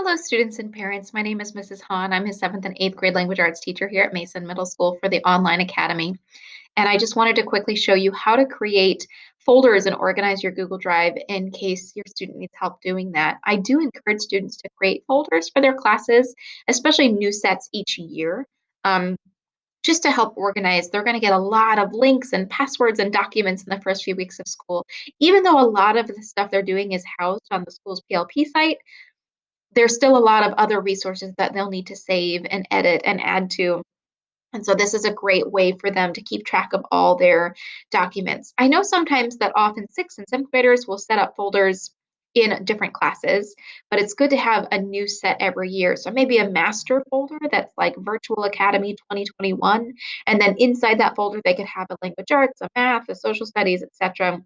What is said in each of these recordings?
Hello, students and parents. My name is Mrs. Hahn. I'm his seventh and eighth grade language arts teacher here at Mason Middle School for the Online Academy. And I just wanted to quickly show you how to create folders and organize your Google Drive in case your student needs help doing that. I do encourage students to create folders for their classes, especially new sets each year. Um, just to help organize, they're going to get a lot of links and passwords and documents in the first few weeks of school. Even though a lot of the stuff they're doing is housed on the school's PLP site, there's still a lot of other resources that they'll need to save and edit and add to. And so this is a great way for them to keep track of all their documents. I know sometimes that often sixth and seventh graders will set up folders in different classes, but it's good to have a new set every year. So maybe a master folder that's like Virtual Academy 2021. And then inside that folder, they could have a language arts, a math, a social studies, etc.,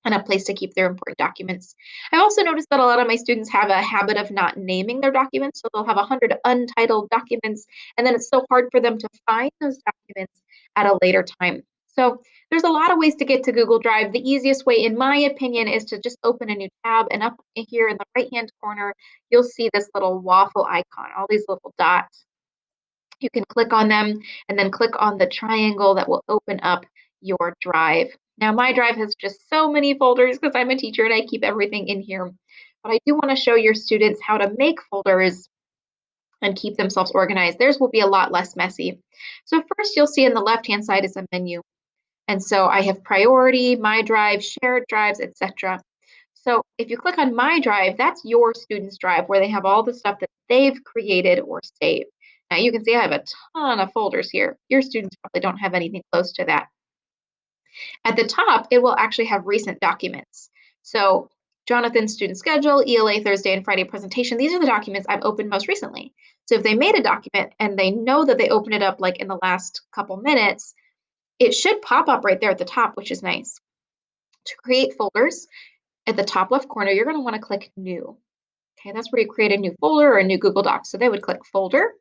and a place to keep their important documents. I also noticed that a lot of my students have a habit of not naming their documents, so they'll have 100 untitled documents, and then it's so hard for them to find those documents at a later time. So there's a lot of ways to get to Google Drive. The easiest way, in my opinion, is to just open a new tab, and up here in the right-hand corner, you'll see this little waffle icon, all these little dots. You can click on them and then click on the triangle that will open up your drive. Now, my drive has just so many folders because I'm a teacher and I keep everything in here. But I do want to show your students how to make folders and keep themselves organized. Theirs will be a lot less messy. So first you'll see on the left-hand side is a menu. And so I have priority, my drive, shared drives, etc. So if you click on my drive, that's your student's drive where they have all the stuff that they've created or saved. Now you can see I have a ton of folders here. Your students probably don't have anything close to that. At the top, it will actually have recent documents. So Jonathan's student schedule, ELA Thursday and Friday presentation, these are the documents I've opened most recently. So if they made a document and they know that they opened it up like in the last couple minutes, it should pop up right there at the top, which is nice. To create folders, at the top left corner, you're going to want to click New. Okay, that's where you create a new folder or a new Google Doc. So they would click Folder,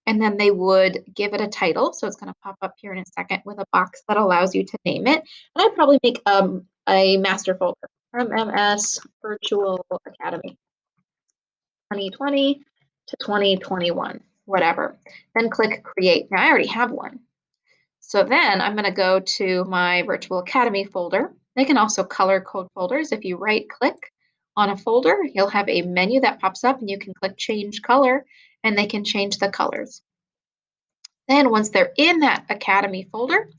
and then they would give it a title. So it's going to pop up here in a second with a box that allows you to name it. And I'd probably make a master folder, MMS Virtual Academy 2020 to 2021, whatever. Then click Create. Now I already have one. So then I'm going to go to my Virtual Academy folder. They can also color code folders. If you right click on a folder, you'll have a menu that pops up and you can click change color and they can change the colors. Then once they're in that Academy folder,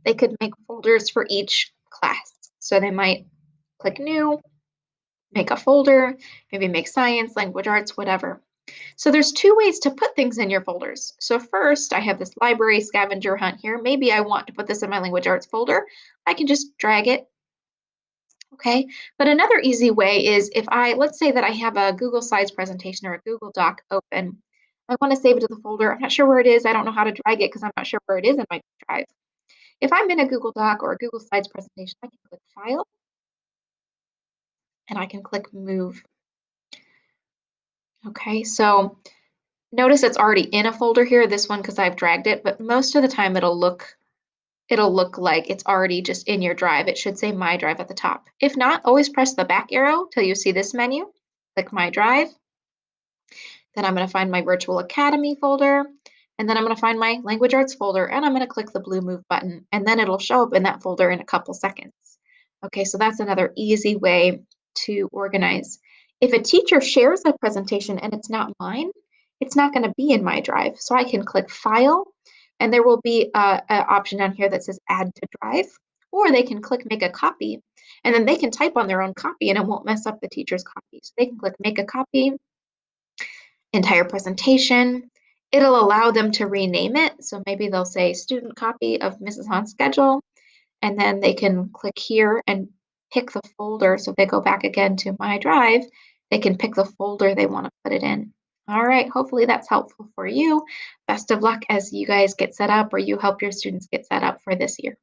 they could make folders for each class. So they might click new, make a folder, maybe make science, language arts, whatever. So there's two ways to put things in your folders. So first, I have this library scavenger hunt here. Maybe I want to put this in my language arts folder. I can just drag it. Okay, but another easy way is if let's say that I have a Google Slides presentation or a Google Doc open. I want to save it to the folder. I'm not sure where it is. I don't know how to drag it because I'm not sure where it is in my drive. If I'm in a Google Doc or a Google Slides presentation, I can click File and I can click Move. Okay, so notice it's already in a folder here, this one because I've dragged it, but most of the time it'll look like it's already just in your drive. It should say My Drive at the top. If not, always press the back arrow till you see this menu. Click My Drive. Then I'm going to find my Virtual Academy folder, and then I'm going to find my Language Arts folder, and I'm going to click the blue Move button, and then it'll show up in that folder in a couple seconds. Okay, so that's another easy way to organize. If a teacher shares a presentation and it's not mine, it's not going to be in my drive. So I can click File, and there will be an option down here that says Add to Drive, or they can click Make a Copy, and then they can type on their own copy, and it won't mess up the teacher's copy. So they can click Make a Copy, entire presentation. It'll allow them to rename it. So maybe they'll say Student Copy of Mrs. Hahn's Schedule, and then they can click here and pick the folder. So if they go back again to My Drive, they can pick the folder they want to put it in. All right, hopefully that's helpful for you. Best of luck as you guys get set up or you help your students get set up for this year.